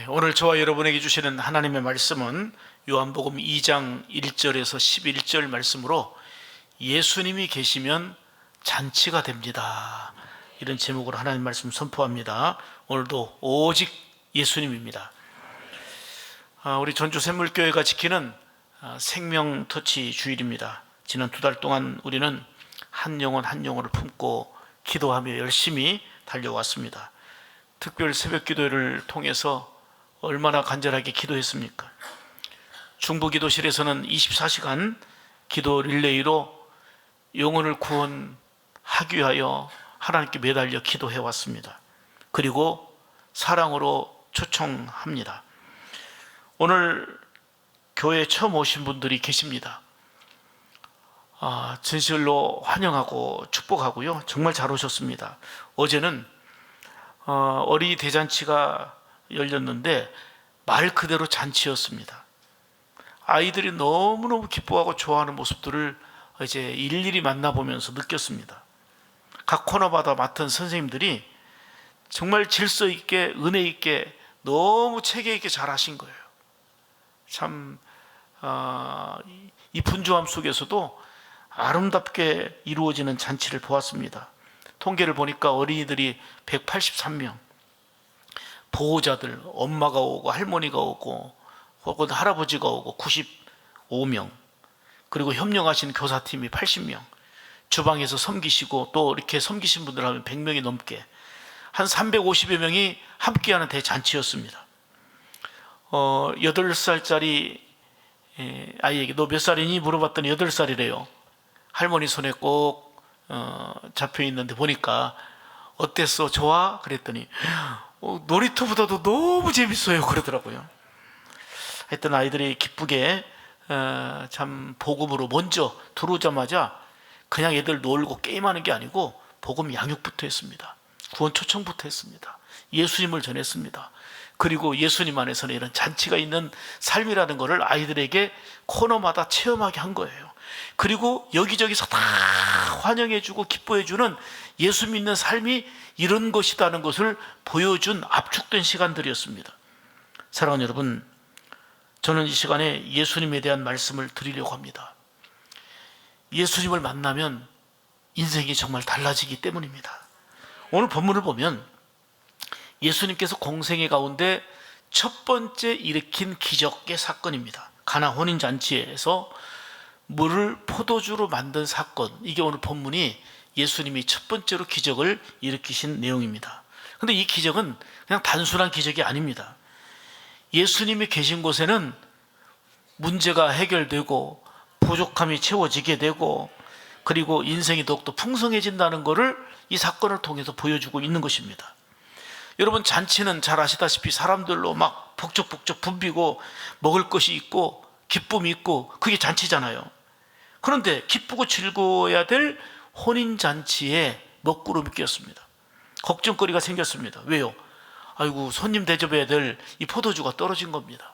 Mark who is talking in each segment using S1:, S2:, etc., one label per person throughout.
S1: 오늘 저와 여러분에게 주시는 하나님의 말씀은 요한복음 2장 1절에서 11절 말씀으로 예수님이 계시면 잔치가 됩니다. 이런 제목으로 하나님 말씀 선포합니다. 오늘도 오직 예수님입니다. 우리 전주 샘물교회가 지키는 생명터치 주일입니다. 지난 2달 동안 우리는 한 영혼 한 영혼을 품고 기도하며 열심히 달려왔습니다. 특별 새벽 기도를 통해서 얼마나 간절하게 기도했습니까? 중부기도실에서는 24시간 기도 릴레이로 영혼을 구원하기 위하여 하나님께 매달려 기도해 왔습니다. 그리고 사랑으로 초청합니다. 오늘 교회에 처음 오신 분들이 계십니다. 진실로 환영하고 축복하고요. 정말 잘 오셨습니다. 어제는 어린이 대잔치가 열렸는데 말 그대로 잔치였습니다. 아이들이 너무너무 기뻐하고 좋아하는 모습들을 이제 일일이 만나보면서 느꼈습니다. 각 코너마다 맡은 선생님들이 정말 질서 있게 은혜 있게 너무 체계 있게 잘 하신 거예요. 참 이 분주함 속에서도 아름답게 이루어지는 잔치를 보았습니다. 통계를 보니까 어린이들이 183명, 보호자들, 엄마가 오고 할머니가 오고 혹은 할아버지가 오고 95명, 그리고 협력하신 교사팀이 80명, 주방에서 섬기시고 또 이렇게 섬기신 분들 하면 100명이 넘게 한 350여 명이 함께하는 대잔치였습니다. 8살짜리 아이에게 너 몇 살이니? 물어봤더니 8살이래요. 할머니 손에 꼭 잡혀 있는데 보니까 어땠어? 좋아? 그랬더니 놀이터보다도 너무 재밌어요 그러더라고요. 하여튼 아이들이 기쁘게 참 복음으로 먼저 들어오자마자 그냥 애들 놀고 게임하는 게 아니고 복음 양육부터 했습니다. 구원 초청부터 했습니다. 예수님을 전했습니다. 그리고 예수님 안에서는 이런 잔치가 있는 삶이라는 것을 아이들에게 코너마다 체험하게 한 거예요. 그리고 여기저기서 다 환영해주고 기뻐해주는 예수 믿는 삶이 이런 것이라는 것을 보여준 압축된 시간들이었습니다. 사랑하는 여러분, 저는 이 시간에 예수님에 대한 말씀을 드리려고 합니다. 예수님을 만나면 인생이 정말 달라지기 때문입니다. 오늘 본문을 보면 예수님께서 공생애 가운데 첫 번째 일으킨 기적의 사건입니다. 가나 혼인잔치에서 물을 포도주로 만든 사건, 이게 오늘 본문이 예수님이 첫 번째로 기적을 일으키신 내용입니다. 그런데 이 기적은 그냥 단순한 기적이 아닙니다. 예수님이 계신 곳에는 문제가 해결되고 부족함이 채워지게 되고 그리고 인생이 더욱더 풍성해진다는 것을 이 사건을 통해서 보여주고 있는 것입니다. 여러분, 잔치는 잘 아시다시피 사람들로 막 북적북적 붐비고 먹을 것이 있고 기쁨이 있고 그게 잔치잖아요. 그런데 기쁘고 즐거워야 될 혼인잔치에 먹구름이 꼈습니다. 걱정거리가 생겼습니다. 왜요? 아이고, 손님 대접해야 될 이 포도주가 떨어진 겁니다.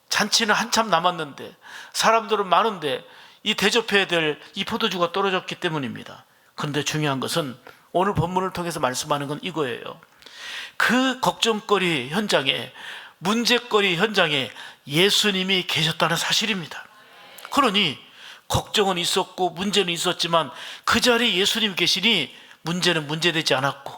S1: 잔치는 한참 남았는데 사람들은 많은데 이 대접해야 될 이 포도주가 떨어졌기 때문입니다. 그런데 중요한 것은 오늘 본문을 통해서 말씀하는 건 이거예요. 그 걱정거리 현장에, 문제거리 현장에 예수님이 계셨다는 사실입니다. 그러니 걱정은 있었고 문제는 있었지만 그 자리에 예수님이 계시니 문제는 문제되지 않았고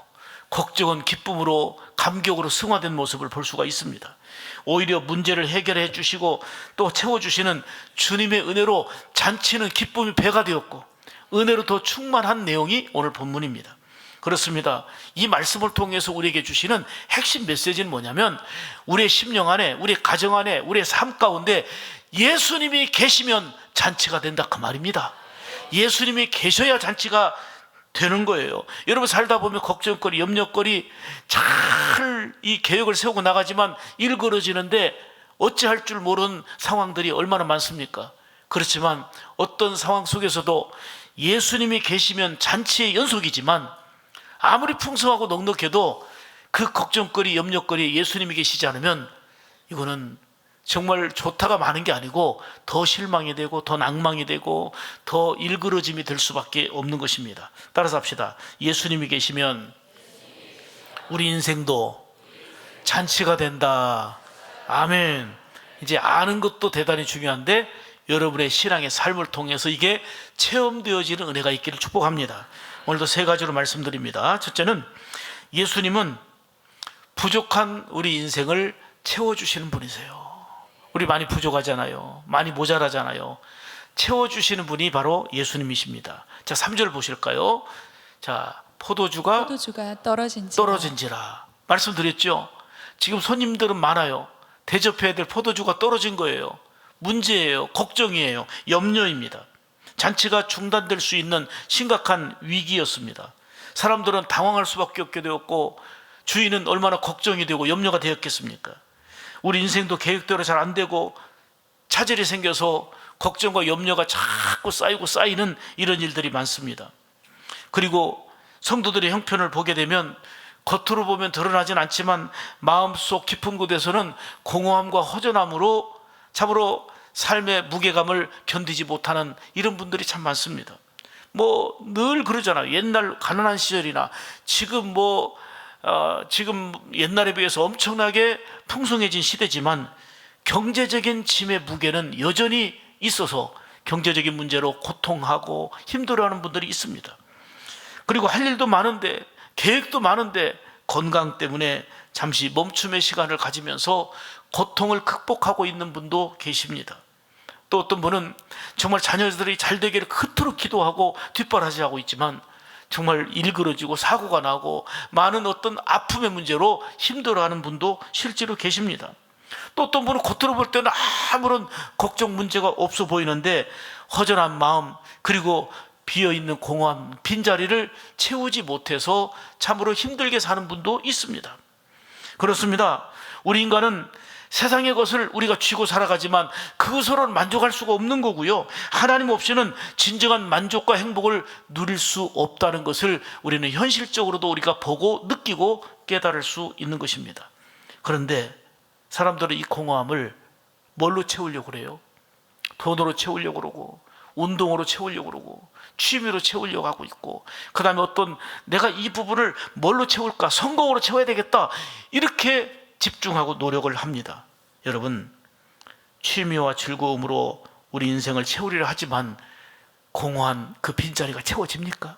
S1: 걱정은 기쁨으로 감격으로 승화된 모습을 볼 수가 있습니다. 오히려 문제를 해결해 주시고 또 채워주시는 주님의 은혜로 잔치는 기쁨이 배가 되었고 은혜로 더 충만한 내용이 오늘 본문입니다. 그렇습니다. 이 말씀을 통해서 우리에게 주시는 핵심 메시지는 뭐냐면 우리의 심령 안에, 우리의 가정 안에, 우리의 삶 가운데 예수님이 계시면 잔치가 된다 그 말입니다. 예수님이 계셔야 잔치가 되는 거예요. 여러분, 살다 보면 걱정거리, 염려거리 잘 이 계획을 세우고 나가지만 일그러지는데 어찌할 줄 모르는 상황들이 얼마나 많습니까? 그렇지만 어떤 상황 속에서도 예수님이 계시면 잔치의 연속이지만 아무리 풍성하고 넉넉해도 그 걱정거리, 염려거리에 예수님이 계시지 않으면 이거는 정말 좋다가 많은 게 아니고 더 실망이 되고 더 낭망이 되고 더 일그러짐이 될 수밖에 없는 것입니다. 따라서 합시다. 예수님이 계시면 우리 인생도 잔치가 된다. 아멘. 이제 아는 것도 대단히 중요한데 여러분의 신앙의 삶을 통해서 이게 체험되어지는 은혜가 있기를 축복합니다. 오늘도 세 가지로 말씀드립니다. 첫째는 예수님은 부족한 우리 인생을 채워주시는 분이세요. 우리 많이 부족하잖아요. 많이 모자라잖아요. 채워주시는 분이 바로 예수님이십니다. 자, 3절 보실까요? 자, 포도주가 떨어진지라 말씀드렸죠. 지금 손님들은 많아요. 대접해야 될 포도주가 떨어진 거예요. 문제예요. 걱정이에요. 염려입니다. 잔치가 중단될 수 있는 심각한 위기였습니다. 사람들은 당황할 수밖에 없게 되었고 주인은 얼마나 걱정이 되고 염려가 되었겠습니까? 우리 인생도 계획대로 잘 안 되고 차질이 생겨서 걱정과 염려가 자꾸 쌓이고 쌓이는 이런 일들이 많습니다. 그리고 성도들의 형편을 보게 되면 겉으로 보면 드러나진 않지만 마음속 깊은 곳에서는 공허함과 허전함으로 참으로 삶의 무게감을 견디지 못하는 이런 분들이 참 많습니다. 뭐 늘 그러잖아요. 옛날 가난한 시절이나 지금 지금 옛날에 비해서 엄청나게 풍성해진 시대지만 경제적인 짐의 무게는 여전히 있어서 경제적인 문제로 고통하고 힘들어하는 분들이 있습니다. 그리고 할 일도 많은데 계획도 많은데 건강 때문에 잠시 멈춤의 시간을 가지면서 고통을 극복하고 있는 분도 계십니다. 또 어떤 분은 정말 자녀들이 잘 되기를 그토록 기도하고 뒷바라지하고 있지만 정말 일그러지고 사고가 나고 많은 어떤 아픔의 문제로 힘들어하는 분도 실제로 계십니다. 또 어떤 분은 겉으로 볼 때는 아무런 걱정 문제가 없어 보이는데 허전한 마음 그리고 비어있는 공허한 빈자리를 채우지 못해서 참으로 힘들게 사는 분도 있습니다. 그렇습니다. 우리 인간은 세상의 것을 우리가 쥐고 살아가지만 그것으로는 만족할 수가 없는 거고요. 하나님 없이는 진정한 만족과 행복을 누릴 수 없다는 것을 우리는 현실적으로도 우리가 보고 느끼고 깨달을 수 있는 것입니다. 그런데 사람들은 이 공허함을 뭘로 채우려고 그래요? 돈으로 채우려고 그러고 운동으로 채우려고 그러고 취미로 채우려고 하고 있고 그 다음에 어떤 내가 이 부분을 뭘로 채울까? 성공으로 채워야 되겠다 이렇게 집중하고 노력을 합니다. 여러분, 취미와 즐거움으로 우리 인생을 채우리라 하지만 공허한 그 빈자리가 채워집니까?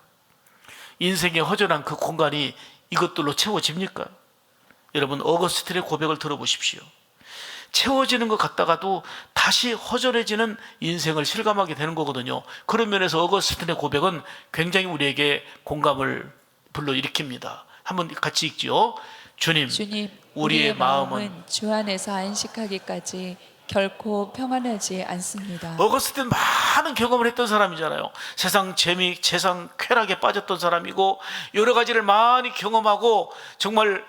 S1: 인생의 허전한 그 공간이 이것들로 채워집니까? 여러분, 어거스틴의 고백을 들어보십시오. 채워지는 것 같다가도 다시 허전해지는 인생을 실감하게 되는 거거든요. 그런 면에서 어거스틴의 고백은 굉장히 우리에게 공감을 불러일으킵니다. 한번 같이 읽지요. 주님, 우리의 마음은
S2: 주 안에서 안식하기까지 결코 평안하지 않습니다.
S1: 어거스틴 많은 경험을 했던 사람이잖아요. 세상 재미, 세상 쾌락에 빠졌던 사람이고 여러 가지를 많이 경험하고 정말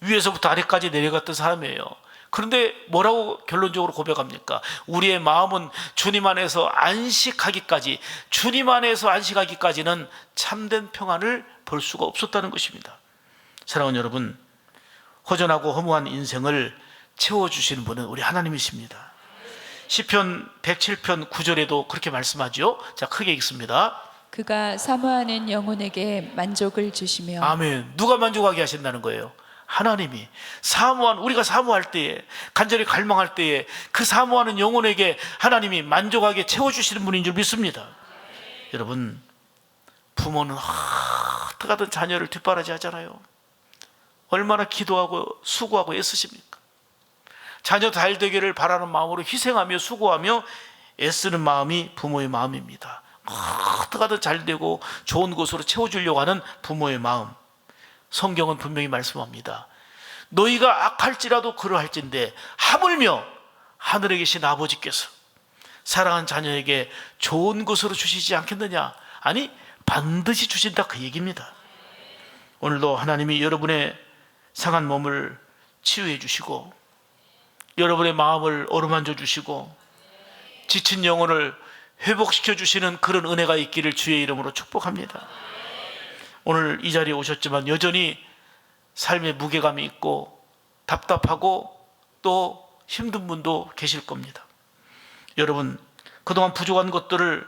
S1: 위에서부터 아래까지 내려갔던 사람이에요. 그런데 뭐라고 결론적으로 고백합니까? 우리의 마음은 주님 안에서 안식하기까지, 주님 안에서 안식하기까지는 참된 평안을 볼 수가 없었다는 것입니다. 사랑하는 여러분, 허전하고 허무한 인생을 채워주시는 분은 우리 하나님이십니다. 시편 107편 9절에도 그렇게 말씀하죠. 자, 크게 읽습니다.
S2: 그가 사모하는 영혼에게 만족을 주시며.
S1: 아멘. 누가 만족하게 하신다는 거예요? 하나님이. 우리가 사모할 때에, 간절히 갈망할 때에 그 사모하는 영혼에게 하나님이 만족하게 채워주시는 분인 줄 믿습니다. 여러분, 부모는 어떻게든 자녀를 뒷바라지 하잖아요. 얼마나 기도하고 수고하고 애쓰십니까? 자녀 잘 되기를 바라는 마음으로 희생하며 수고하며 애쓰는 마음이 부모의 마음입니다. 어떻게든 잘 되고 좋은 곳으로 채워주려고 하는 부모의 마음. 성경은 분명히 말씀합니다. 너희가 악할지라도 그러할진대 하물며 하늘에 계신 아버지께서 사랑하는 자녀에게 좋은 것으로 주시지 않겠느냐? 아니, 반드시 주신다, 그 얘기입니다. 오늘도 하나님이 여러분의 상한 몸을 치유해 주시고 여러분의 마음을 어루만져 주시고 지친 영혼을 회복시켜 주시는 그런 은혜가 있기를 주의 이름으로 축복합니다. 오늘 이 자리에 오셨지만 여전히 삶의 무게감이 있고 답답하고 또 힘든 분도 계실 겁니다. 여러분, 그동안 부족한 것들을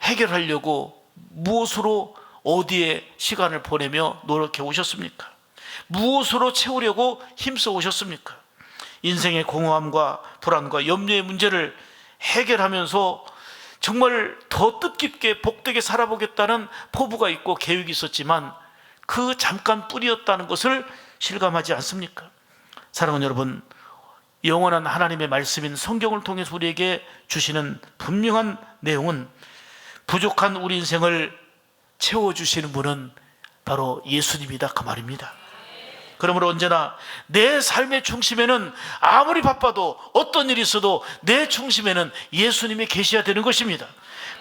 S1: 해결하려고 무엇으로 어디에 시간을 보내며 노력해 오셨습니까? 무엇으로 채우려고 힘써 오셨습니까? 인생의 공허함과 불안과 염려의 문제를 해결하면서 정말 더 뜻깊게 복되게 살아보겠다는 포부가 있고 계획이 있었지만 그 잠깐 뿐이었다는 것을 실감하지 않습니까? 사랑하는 여러분, 영원한 하나님의 말씀인 성경을 통해서 우리에게 주시는 분명한 내용은 부족한 우리 인생을 채워주시는 분은 바로 예수님이다, 그 말입니다. 그러므로 언제나 내 삶의 중심에는 아무리 바빠도 어떤 일이 있어도 내 중심에는 예수님이 계셔야 되는 것입니다.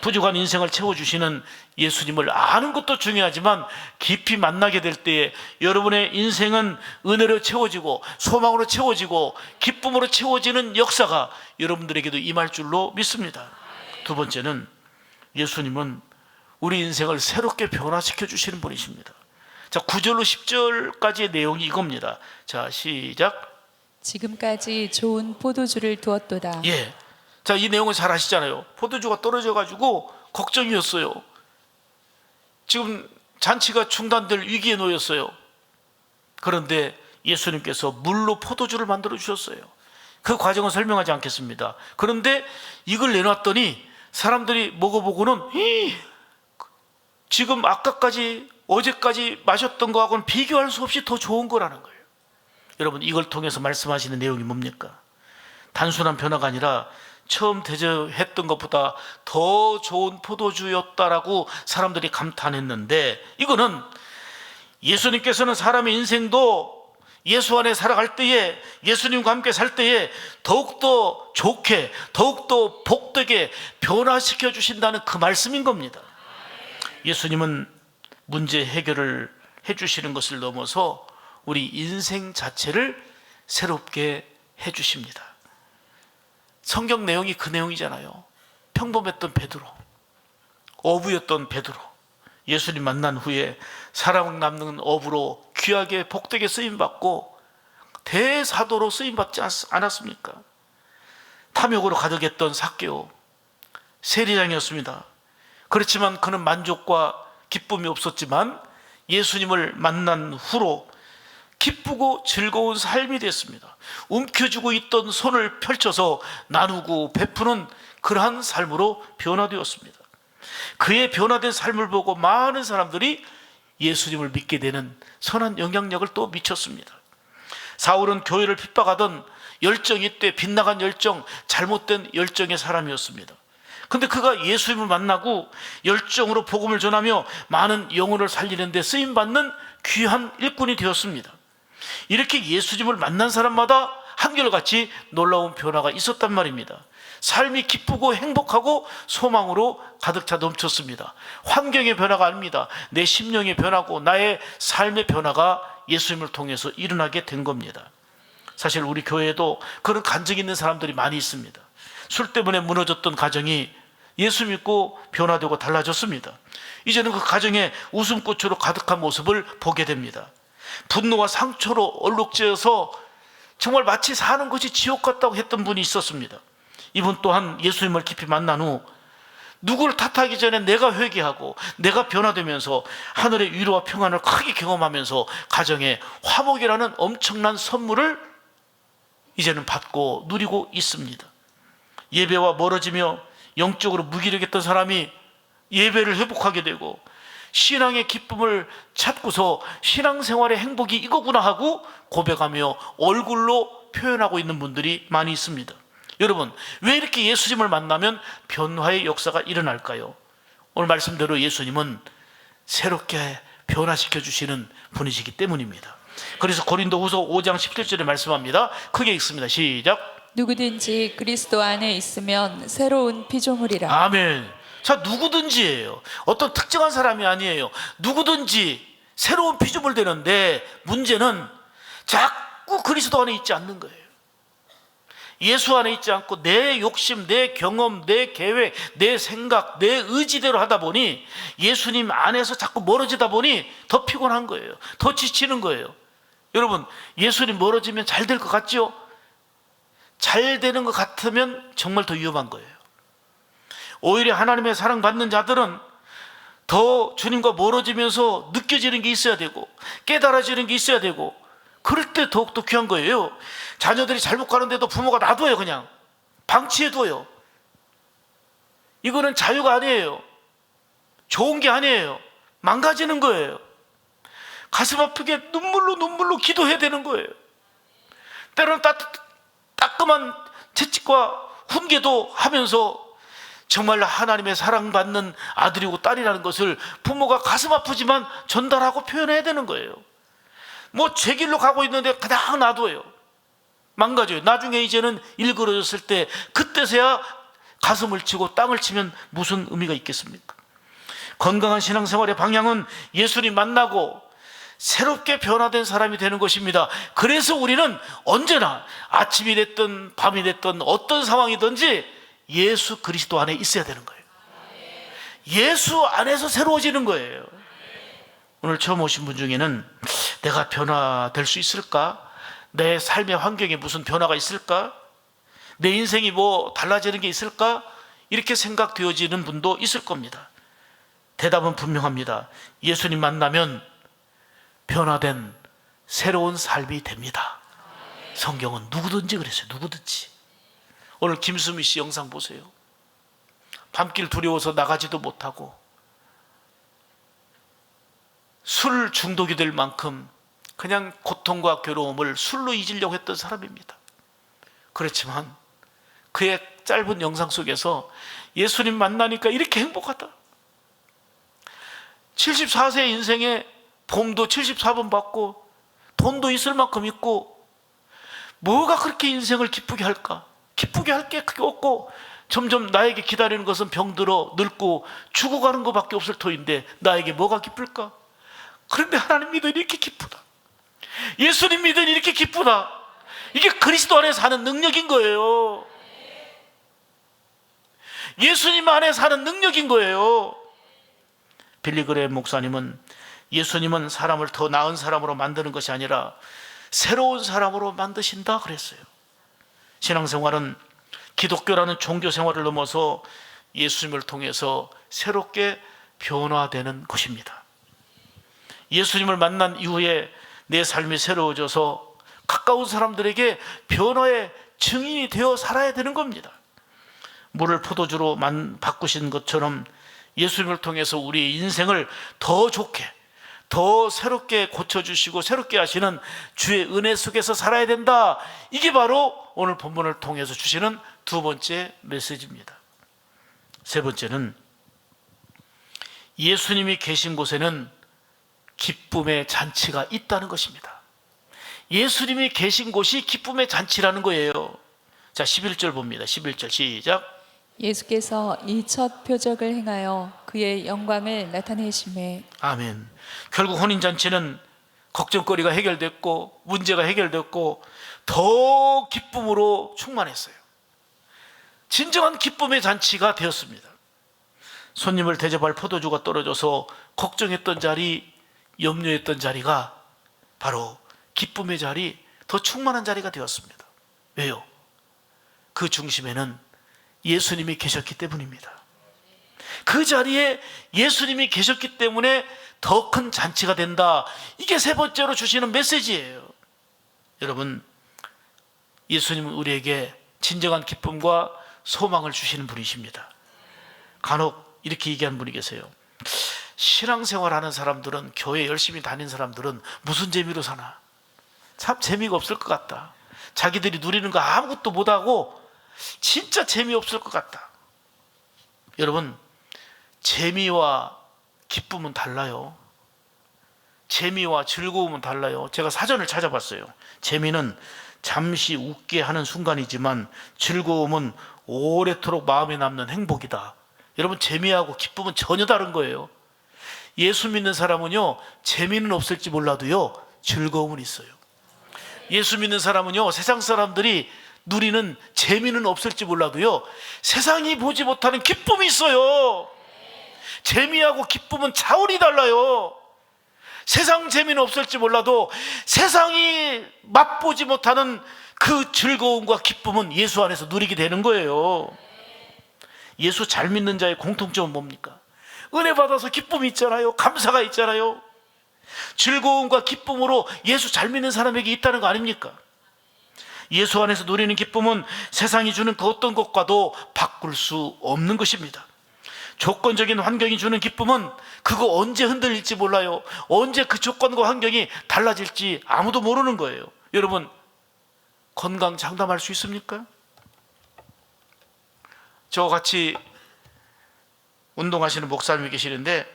S1: 부족한 인생을 채워주시는 예수님을 아는 것도 중요하지만 깊이 만나게 될 때에 여러분의 인생은 은혜로 채워지고 소망으로 채워지고 기쁨으로 채워지는 역사가 여러분들에게도 임할 줄로 믿습니다. 두 번째는 예수님은 우리 인생을 새롭게 변화시켜 주시는 분이십니다. 자, 9절로 10절까지의 내용이 이겁니다. 자, 시작.
S2: 지금까지 좋은 포도주를 두었도다.
S1: 예. 자, 이 내용을 잘 아시잖아요. 포도주가 떨어져가지고 걱정이었어요. 지금 잔치가 중단될 위기에 놓였어요. 그런데 예수님께서 물로 포도주를 만들어 주셨어요. 그 과정은 설명하지 않겠습니다. 그런데 이걸 내놨더니 사람들이 먹어보고는 지금 아까까지 어제까지 마셨던 거하고는 비교할 수 없이 더 좋은 거라는 거예요. 여러분, 이걸 통해서 말씀하시는 내용이 뭡니까? 단순한 변화가 아니라 처음 대접했던 것보다 더 좋은 포도주였다라고 사람들이 감탄했는데, 이거는 예수님께서는 사람의 인생도 예수 안에 살아갈 때에, 예수님과 함께 살 때에 더욱더 좋게, 더욱더 복되게 변화시켜 주신다는 그 말씀인 겁니다. 예수님은 문제 해결을 해주시는 것을 넘어서 우리 인생 자체를 새롭게 해주십니다. 성경 내용이 그 내용이잖아요. 평범했던 베드로, 어부였던 베드로, 예수님 만난 후에 사랑 남는 어부로 귀하게 복되게 쓰임받고 대사도로 쓰임받지 않았습니까? 탐욕으로 가득했던 삭개오, 세리장이었습니다. 그렇지만 그는 만족과 기쁨이 없었지만 예수님을 만난 후로 기쁘고 즐거운 삶이 됐습니다. 움켜쥐고 있던 손을 펼쳐서 나누고 베푸는 그러한 삶으로 변화되었습니다. 그의 변화된 삶을 보고 많은 사람들이 예수님을 믿게 되는 선한 영향력을 또 미쳤습니다. 사울은 교회를 핍박하던 열정이 있되 빗나간 열정, 잘못된 열정의 사람이었습니다. 근데 그가 예수님을 만나고 열정으로 복음을 전하며 많은 영혼을 살리는 데 쓰임받는 귀한 일꾼이 되었습니다. 이렇게 예수님을 만난 사람마다 한결같이 놀라운 변화가 있었단 말입니다. 삶이 기쁘고 행복하고 소망으로 가득 차 넘쳤습니다. 환경의 변화가 아닙니다. 내 심령의 변화고 나의 삶의 변화가 예수님을 통해서 일어나게 된 겁니다. 사실 우리 교회에도 그런 간증이 있는 사람들이 많이 있습니다. 술 때문에 무너졌던 가정이 예수 믿고 변화되고 달라졌습니다. 이제는 그 가정에 웃음꽃으로 가득한 모습을 보게 됩니다. 분노와 상처로 얼룩져서 정말 마치 사는 것이 지옥 같다고 했던 분이 있었습니다. 이분 또한 예수님을 깊이 만난 후 누구를 탓하기 전에 내가 회개하고 내가 변화되면서 하늘의 위로와 평안을 크게 경험하면서 가정에 화목이라는 엄청난 선물을 이제는 받고 누리고 있습니다. 예배와 멀어지며 영적으로 무기력했던 사람이 예배를 회복하게 되고 신앙의 기쁨을 찾고서 신앙생활의 행복이 이거구나 하고 고백하며 얼굴로 표현하고 있는 분들이 많이 있습니다. 여러분, 왜 이렇게 예수님을 만나면 변화의 역사가 일어날까요? 오늘 말씀대로 예수님은 새롭게 변화시켜 주시는 분이시기 때문입니다. 그래서 고린도후서 5장 17절에 말씀합니다. 크게 읽습니다. 시작.
S2: 누구든지 그리스도 안에 있으면 새로운 피조물이라.
S1: 아멘. 자, 누구든지예요. 어떤 특정한 사람이 아니에요. 누구든지 새로운 피조물 되는데 문제는 자꾸 그리스도 안에 있지 않는 거예요. 예수 안에 있지 않고 내 욕심, 내 경험, 내 계획, 내 생각, 내 의지대로 하다 보니 예수님 안에서 자꾸 멀어지다 보니 더 피곤한 거예요. 더 지치는 거예요. 여러분, 예수님 멀어지면 잘 될 것 같죠? 잘 되는 것 같으면 정말 더 위험한 거예요. 오히려 하나님의 사랑받는 자들은 더 주님과 멀어지면서 느껴지는 게 있어야 되고 깨달아지는 게 있어야 되고 그럴 때 더욱더 귀한 거예요. 자녀들이 잘못 가는데도 부모가 놔둬요. 그냥 방치해둬요. 이거는 자유가 아니에요. 좋은 게 아니에요. 망가지는 거예요. 가슴 아프게 눈물로 기도해야 되는 거예요. 때로는 따끔한 채찍과 훈계도 하면서 정말 하나님의 사랑받는 아들이고 딸이라는 것을 부모가 가슴 아프지만 전달하고 표현해야 되는 거예요. 뭐 제 길로 가고 있는데 그냥 놔둬요. 망가져요. 나중에 이제는 일그러졌을 때 그때서야 가슴을 치고 땅을 치면 무슨 의미가 있겠습니까? 건강한 신앙생활의 방향은 예수님 만나고 새롭게 변화된 사람이 되는 것입니다. 그래서 우리는 언제나 아침이 됐든 밤이 됐든 어떤 상황이든지 예수 그리스도 안에 있어야 되는 거예요. 예수 안에서 새로워지는 거예요. 오늘 처음 오신 분 중에는 내가 변화될 수 있을까? 내 삶의 환경에 무슨 변화가 있을까? 내 인생이 뭐 달라지는 게 있을까? 이렇게 생각되어지는 분도 있을 겁니다. 대답은 분명합니다. 예수님 만나면 변화된 새로운 삶이 됩니다. 성경은 누구든지 그랬어요. 누구든지. 오늘 김수미 씨 영상 보세요. 밤길 두려워서 나가지도 못하고 술 중독이 될 만큼 그냥 고통과 괴로움을 술로 잊으려고 했던 사람입니다. 그렇지만 그의 짧은 영상 속에서 예수님 만나니까 이렇게 행복하다. 74세 인생에 봉도 74번 받고 돈도 있을 만큼 있고 뭐가 그렇게 인생을 기쁘게 할까? 기쁘게 할 게 크게 없고 점점 나에게 기다리는 것은 병들어 늙고 죽어가는 것밖에 없을 터인데 나에게 뭐가 기쁠까? 그런데 하나님 믿으니 이렇게 기쁘다. 예수님 믿으니 이렇게 기쁘다. 이게 그리스도 안에 사는 능력인 거예요. 예수님 안에 사는 능력인 거예요. 빌리그레 목사님은 예수님은 사람을 더 나은 사람으로 만드는 것이 아니라 새로운 사람으로 만드신다 그랬어요. 신앙생활은 기독교라는 종교생활을 넘어서 예수님을 통해서 새롭게 변화되는 것입니다. 예수님을 만난 이후에 내 삶이 새로워져서 가까운 사람들에게 변화의 증인이 되어 살아야 되는 겁니다. 물을 포도주로 바꾸신 것처럼 예수님을 통해서 우리 인생을 더 좋게 더 새롭게 고쳐주시고 새롭게 하시는 주의 은혜 속에서 살아야 된다. 이게 바로 오늘 본문을 통해서 주시는 두 번째 메시지입니다. 세 번째는 예수님이 계신 곳에는 기쁨의 잔치가 있다는 것입니다. 예수님이 계신 곳이 기쁨의 잔치라는 거예요. 자, 11절 봅니다. 11절 시작.
S2: 예수께서 이 첫 표적을 행하여 그의 영광을 나타내심에.
S1: 아멘. 결국 혼인잔치는 걱정거리가 해결됐고 문제가 해결됐고 더 기쁨으로 충만했어요. 진정한 기쁨의 잔치가 되었습니다. 손님을 대접할 포도주가 떨어져서 걱정했던 자리, 염려했던 자리가 바로 기쁨의 자리, 더 충만한 자리가 되었습니다. 왜요? 그 중심에는 예수님이 계셨기 때문입니다. 그 자리에 예수님이 계셨기 때문에 더 큰 잔치가 된다. 이게 세 번째로 주시는 메시지예요. 여러분, 예수님은 우리에게 진정한 기쁨과 소망을 주시는 분이십니다. 간혹 이렇게 얘기하는 분이 계세요. 신앙생활하는 사람들은, 교회 열심히 다니는 사람들은 무슨 재미로 사나? 참 재미가 없을 것 같다. 자기들이 누리는 거 아무것도 못하고 진짜 재미없을 것 같다. 여러분, 재미와 기쁨은 달라요. 재미와 즐거움은 달라요. 제가 사전을 찾아봤어요. 재미는 잠시 웃게 하는 순간이지만 즐거움은 오래도록 마음에 남는 행복이다. 여러분, 재미하고 기쁨은 전혀 다른 거예요. 예수 믿는 사람은요, 재미는 없을지 몰라도요, 즐거움은 있어요. 예수 믿는 사람은요, 세상 사람들이 누리는 재미는 없을지 몰라도요, 세상이 보지 못하는 기쁨이 있어요. 재미하고 기쁨은 차원이 달라요. 세상 재미는 없을지 몰라도 세상이 맛보지 못하는 그 즐거움과 기쁨은 예수 안에서 누리게 되는 거예요. 예수 잘 믿는 자의 공통점은 뭡니까? 은혜 받아서 기쁨이 있잖아요. 감사가 있잖아요. 즐거움과 기쁨으로 예수 잘 믿는 사람에게 있다는 거 아닙니까? 예수 안에서 누리는 기쁨은 세상이 주는 그 어떤 것과도 바꿀 수 없는 것입니다. 조건적인 환경이 주는 기쁨은 그거 언제 흔들릴지 몰라요. 언제 그 조건과 환경이 달라질지 아무도 모르는 거예요. 여러분, 건강 장담할 수 있습니까? 저와 같이 운동하시는 목사님이 계시는데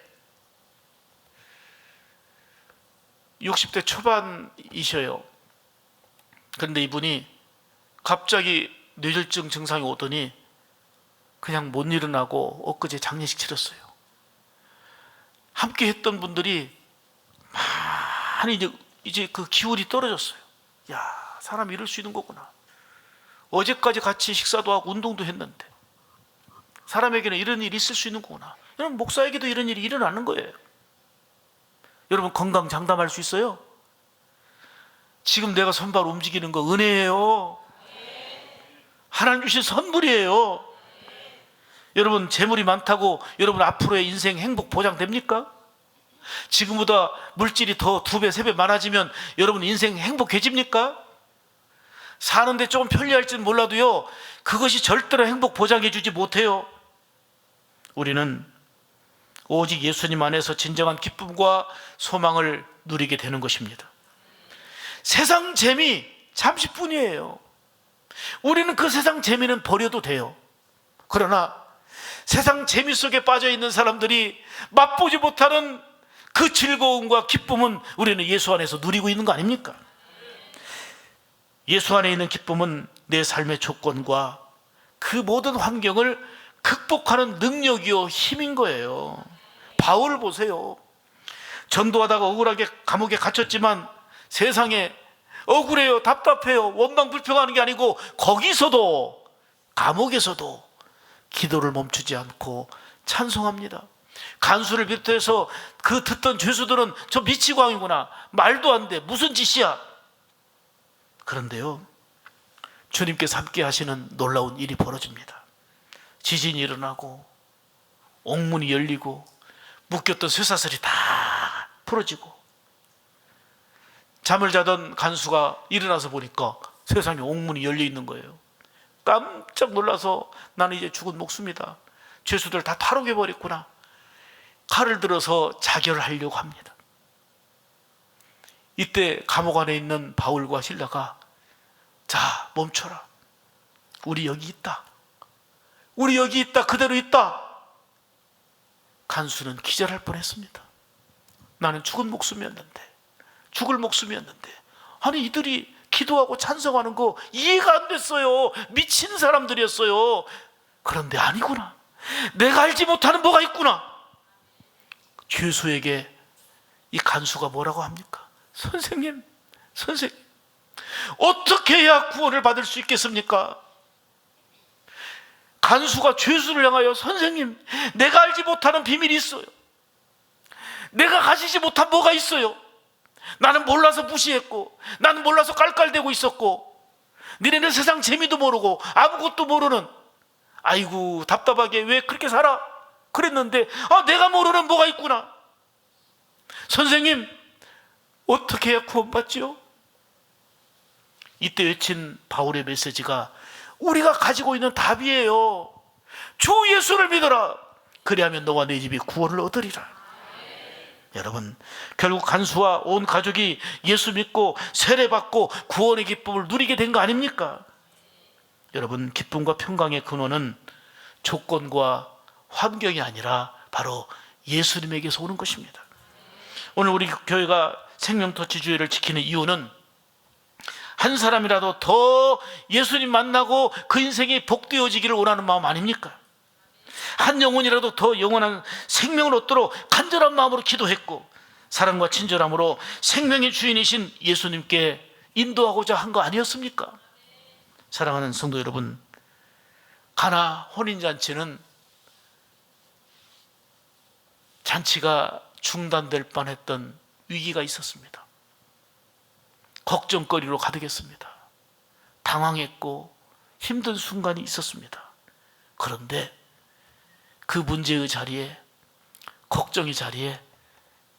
S1: 60대 초반이셔요. 그런데 이분이 갑자기 뇌졸중 증상이 오더니 그냥 못 일어나고 엊그제 장례식 치렀어요. 함께 했던 분들이 많이 이제 그 기운이 떨어졌어요. 야, 사람이 이럴 수 있는 거구나. 어제까지 같이 식사도 하고 운동도 했는데 사람에게는 이런 일이 있을 수 있는 거구나. 여러분, 목사에게도 이런 일이 일어나는 거예요. 여러분, 건강 장담할 수 있어요? 지금 내가 손발 움직이는 거 은혜예요. 하나님 주신 선물이에요. 여러분, 재물이 많다고 여러분 앞으로의 인생 행복 보장됩니까? 지금보다 물질이 더 2배, 3배 많아지면 여러분 인생 행복해집니까? 사는데 조금 편리할지는 몰라도요, 그것이 절대로 행복 보장해 주지 못해요. 우리는 오직 예수님 안에서 진정한 기쁨과 소망을 누리게 되는 것입니다. 세상 재미 잠시뿐이에요. 우리는 그 세상 재미는 버려도 돼요. 그러나 세상 재미 속에 빠져 있는 사람들이 맛보지 못하는 그 즐거움과 기쁨은 우리는 예수 안에서 누리고 있는 거 아닙니까? 예수 안에 있는 기쁨은 내 삶의 조건과 그 모든 환경을 극복하는 능력이요 힘인 거예요. 바울 보세요. 전도하다가 억울하게 감옥에 갇혔지만 세상에 억울해요, 답답해요, 원망 불평하는 게 아니고 거기서도, 감옥에서도 기도를 멈추지 않고 찬송합니다. 간수를 비롯해서 그 듣던 죄수들은 저 미치광이구나, 말도 안 돼, 무슨 짓이야. 그런데요, 주님께서 함께 하시는 놀라운 일이 벌어집니다. 지진이 일어나고 옥문이 열리고 묶였던 쇠사슬이 다 풀어지고, 잠을 자던 간수가 일어나서 보니까 세상에 옥문이 열려 있는 거예요. 깜짝 놀라서 나는 이제 죽은 목숨이다, 죄수들 다 탈옥해 버렸구나. 칼을 들어서 자결을 하려고 합니다. 이때 감옥 안에 있는 바울과 실라가, 자, 멈춰라, 우리 여기 있다, 우리 여기 있다, 그대로 있다. 간수는 기절할 뻔했습니다. 나는 죽은 목숨이었는데, 죽을 목숨이었는데, 아니 이들이 기도하고 찬송하는 거 이해가 안 됐어요. 미친 사람들이었어요. 그런데 아니구나, 내가 알지 못하는 뭐가 있구나. 죄수에게 이 간수가 뭐라고 합니까? 선생님, 선생님, 어떻게 해야 구원을 받을 수 있겠습니까? 간수가 죄수를 향하여, 선생님, 내가 알지 못하는 비밀이 있어요. 내가 가지지 못한 뭐가 있어요. 나는 몰라서 무시했고, 나는 몰라서 깔깔대고 있었고, 니네는 세상 재미도 모르고 아무것도 모르는, 아이고 답답하게 왜 그렇게 살아? 그랬는데, 아, 내가 모르는 뭐가 있구나. 선생님, 어떻게 해야 구원받지요? 이때 외친 바울의 메시지가 우리가 가지고 있는 답이에요. 주 예수를 믿어라. 그리하면 너와 내 집이 구원을 얻으리라. 여러분, 결국 간수와 온 가족이 예수 믿고 세례받고 구원의 기쁨을 누리게 된 거 아닙니까? 여러분, 기쁨과 평강의 근원은 조건과 환경이 아니라 바로 예수님에게서 오는 것입니다. 오늘 우리 교회가 생명터치 주일을 지키는 이유는 한 사람이라도 더 예수님 만나고 그 인생이 복되어지기를 원하는 마음 아닙니까? 한 영혼이라도 더 영원한 생명을 얻도록 간절한 마음으로 기도했고, 사랑과 친절함으로 생명의 주인이신 예수님께 인도하고자 한 거 아니었습니까? 사랑하는 성도 여러분, 가나 혼인잔치는 잔치가 중단될 뻔했던 위기가 있었습니다. 걱정거리로 가득했습니다. 당황했고 힘든 순간이 있었습니다. 그런데 그 문제의 자리에 걱정의 자리에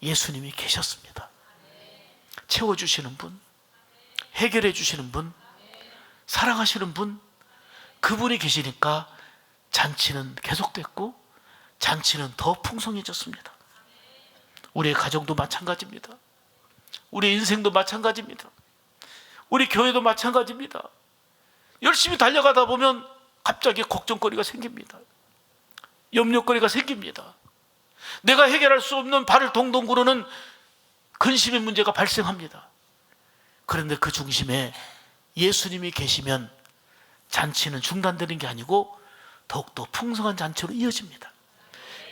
S1: 예수님이 계셨습니다. 채워주시는 분, 해결해 주시는 분, 사랑하시는 분, 그분이 계시니까 잔치는 계속됐고 잔치는 더 풍성해졌습니다. 우리의 가정도 마찬가지입니다. 우리의 인생도 마찬가지입니다. 우리 교회도 마찬가지입니다. 열심히 달려가다 보면 갑자기 걱정거리가 생깁니다. 염려거리가 생깁니다. 내가 해결할 수 없는 발을 동동 구르는 근심의 문제가 발생합니다. 그런데 그 중심에 예수님이 계시면 잔치는 중단되는 게 아니고 더욱더 풍성한 잔치로 이어집니다.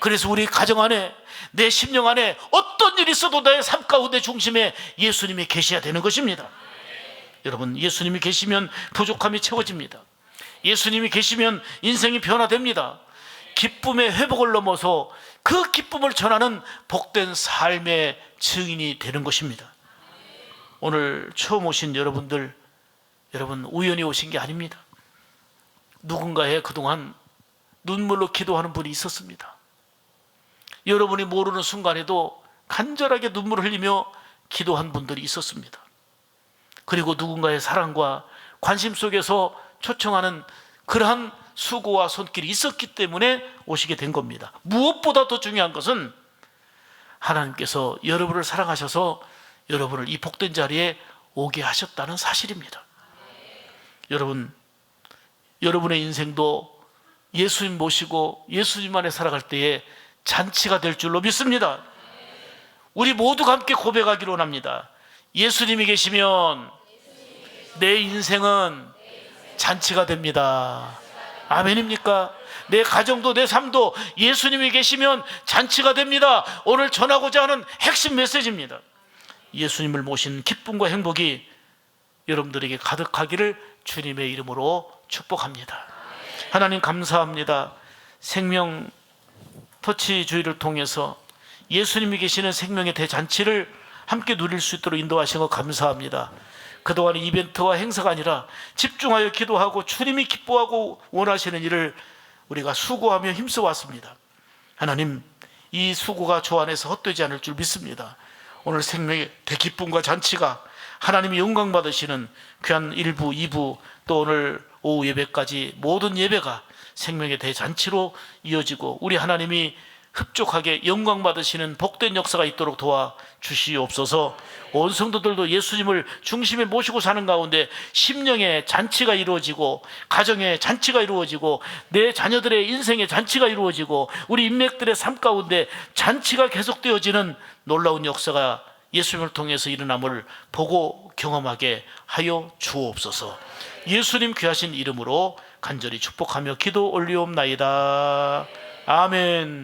S1: 그래서 우리 가정 안에, 내 심령 안에 어떤 일이 있어도 나의 삶 가운데 중심에 예수님이 계셔야 되는 것입니다. 여러분, 예수님이 계시면 부족함이 채워집니다. 예수님이 계시면 인생이 변화됩니다. 기쁨의 회복을 넘어서 그 기쁨을 전하는 복된 삶의 증인이 되는 것입니다. 오늘 처음 오신 여러분들, 여러분 우연히 오신 게 아닙니다. 누군가의 그동안 눈물로 기도하는 분이 있었습니다. 여러분이 모르는 순간에도 간절하게 눈물을 흘리며 기도한 분들이 있었습니다. 그리고 누군가의 사랑과 관심 속에서 초청하는 그러한 수고와 손길이 있었기 때문에 오시게 된 겁니다. 무엇보다 더 중요한 것은 하나님께서 여러분을 사랑하셔서 여러분을 이 복된 자리에 오게 하셨다는 사실입니다. 여러분, 여러분의 인생도 예수님 모시고 예수님 안에 살아갈 때에 잔치가 될 줄로 믿습니다. 우리 모두가 함께 고백하기로 합니다. 예수님이 계시면 내 인생은 잔치가 됩니다. 아멘입니까? 내 가정도 내 삶도 예수님이 계시면 잔치가 됩니다. 오늘 전하고자 하는 핵심 메시지입니다. 예수님을 모신 기쁨과 행복이 여러분들에게 가득하기를 주님의 이름으로 축복합니다. 하나님 감사합니다. 생명 터치 주의를 통해서 예수님이 계시는 생명의 대잔치를 함께 누릴 수 있도록 인도하신 것 감사합니다. 그동안 이벤트와 행사가 아니라 집중하여 기도하고 주님이 기뻐하고 원하시는 일을 우리가 수고하며 힘써왔습니다. 하나님, 이 수고가 주 안에서 헛되지 않을 줄 믿습니다. 오늘 생명의 대기쁨과 잔치가 하나님이 영광 받으시는 귀한 1부, 2부 또 오늘 오후 예배까지 모든 예배가 생명의 대잔치로 이어지고 우리 하나님이 흡족하게 영광 받으시는 복된 역사가 있도록 도와 주시옵소서. 온 성도들도 예수님을 중심에 모시고 사는 가운데 심령의 잔치가 이루어지고 가정의 잔치가 이루어지고 내 자녀들의 인생의 잔치가 이루어지고 우리 인맥들의 삶 가운데 잔치가 계속되어지는 놀라운 역사가 예수님을 통해서 일어남을 보고 경험하게 하여 주옵소서. 예수님 귀하신 이름으로 간절히 축복하며 기도 올리옵나이다. 아멘.